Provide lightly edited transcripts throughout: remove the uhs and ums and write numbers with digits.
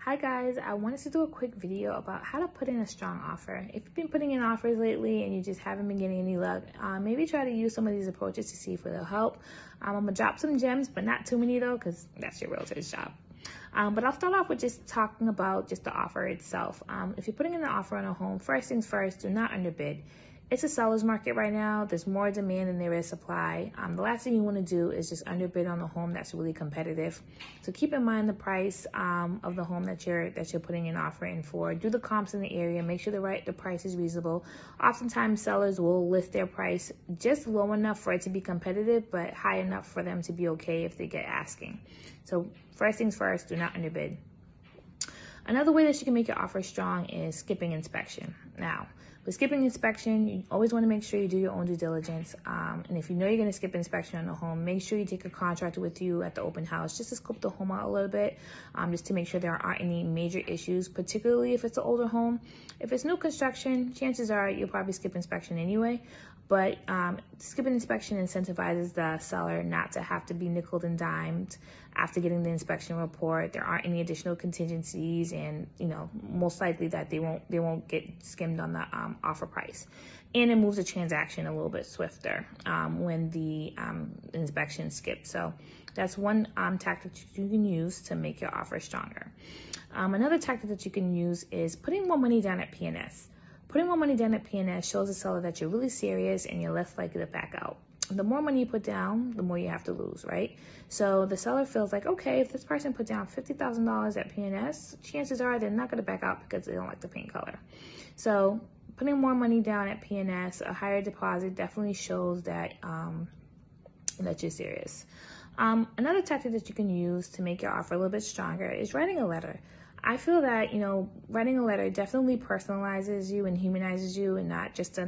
Hi guys, I wanted to do a quick video about how to put in a strong offer. If you've been putting in offers lately and you just haven't been getting any luck, maybe try to use some of these approaches to see if it'll help. I'm gonna drop some gems, but not too many though, because that's your realtor's job. But I'll start off with just talking about just the offer itself. If you're putting in an offer on a home, first things first, do not underbid. It's a seller's market right now. There's more demand than there is supply. The last thing you want to do is just underbid on the home that's really competitive. So keep in mind the price of the home that you're putting an offer in for. Do the comps in the area. Make sure the price is reasonable. Oftentimes sellers will list their price just low enough for it to be competitive, but high enough for them to be okay if they get asking. So first things first, do not underbid. Another way that you can make your offer strong is skipping inspection. Now, with skipping inspection, you always want to make sure you do your own due diligence. And if you know you're going to skip inspection on the home, make sure you take a contractor with you at the open house just to scope the home out a little bit, just to make sure there aren't any major issues, particularly if it's an older home. If it's new construction, chances are you'll probably skip inspection anyway. But skipping inspection incentivizes the seller not to have to be nickeled and dimed after getting the inspection report. There aren't any additional contingencies, and most likely that they won't get skimmed on the offer price. And it moves the transaction a little bit swifter when the inspection skipped. So that's one tactic you can use to make your offer stronger. Another tactic that you can use is putting more money down at P&S. Putting more money down at P&S shows the seller that you're really serious and you're less likely to back out. The more money you put down, the more you have to lose, right? So the seller feels like, okay, if this person put down $50,000 at P&S, chances are they're not going to back out because they don't like the paint color. So putting more money down at P&S, a higher deposit, definitely shows that that you're serious. Another tactic that you can use to make your offer a little bit stronger is writing a letter. I feel that, writing a letter definitely personalizes you and humanizes you, and not just a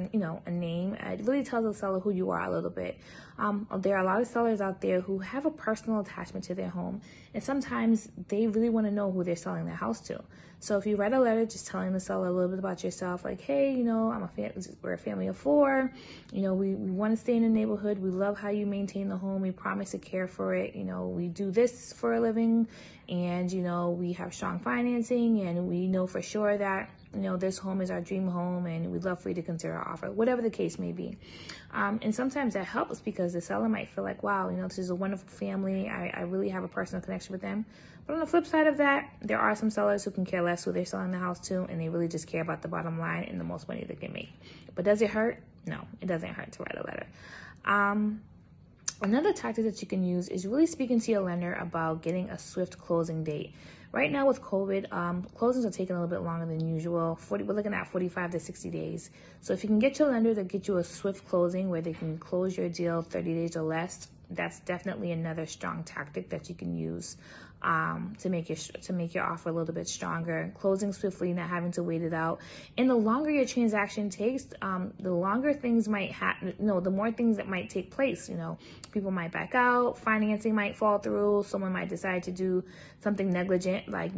name. It really tells the seller who you are a little bit. There are a lot of sellers out there who have a personal attachment to their home, and sometimes they really want to know who they're selling their house to. So if you write a letter just telling the seller a little bit about yourself, like, hey, we're a family of four, we want to stay in the neighborhood, we love how you maintain the home, we promise to care for it, we do this for a living, and we have strong financing, and we know for sure that this home is our dream home, and we'd love for you to consider our offer, whatever the case may be. And sometimes that helps because the seller might feel like, wow, this is a wonderful family, I really have a personal connection with them. But on the flip side of that, there are some sellers who can care less who they're selling the house to, and they really just care about the bottom line and the most money they can make. But does it hurt? No, it doesn't hurt to write a letter. Another tactic that you can use is really speaking to your lender about getting a swift closing date. Right now with COVID, closings are taking a little bit longer than usual. We're looking at 45 to 60 days. So if you can get your lender to get you a swift closing where they can close your deal 30 days or less, that's definitely another strong tactic that you can use to make your offer a little bit stronger. Closing swiftly, not having to wait it out. And the longer your transaction takes, the longer things might happen. The more things that might take place. People might back out, financing might fall through, someone might decide to do something negligent, like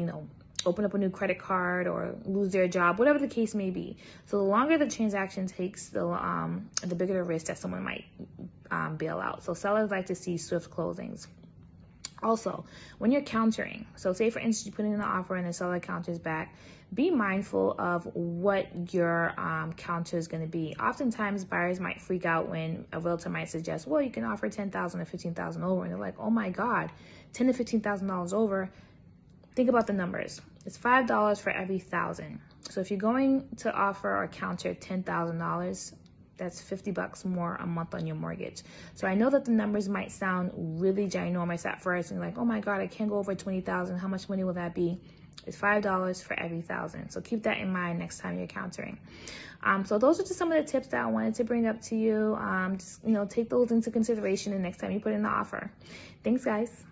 open up a new credit card or lose their job, whatever the case may be. So the longer the transaction takes, the bigger the risk that someone might bail out. So sellers like to see swift closings. Also, when you're countering, so say for instance, you put in an offer and the seller counters back, be mindful of what your counter is going to be. Oftentimes, buyers might freak out when a realtor might suggest, well, you can offer $10,000 or $15,000 over, and they're like, oh my God, $10,000 to $15,000 over. Think about the numbers. It's $5 for every 1,000. So if you're going to offer or counter $10,000, that's $50 more a month on your mortgage. So I know that the numbers might sound really ginormous at first, and like, oh my God, I can't go over 20,000. How much money will that be? It's $5 for every 1,000. So keep that in mind next time you're countering. So those are just some of the tips that I wanted to bring up to you. Just take those into consideration the next time you put in the offer. Thanks, guys.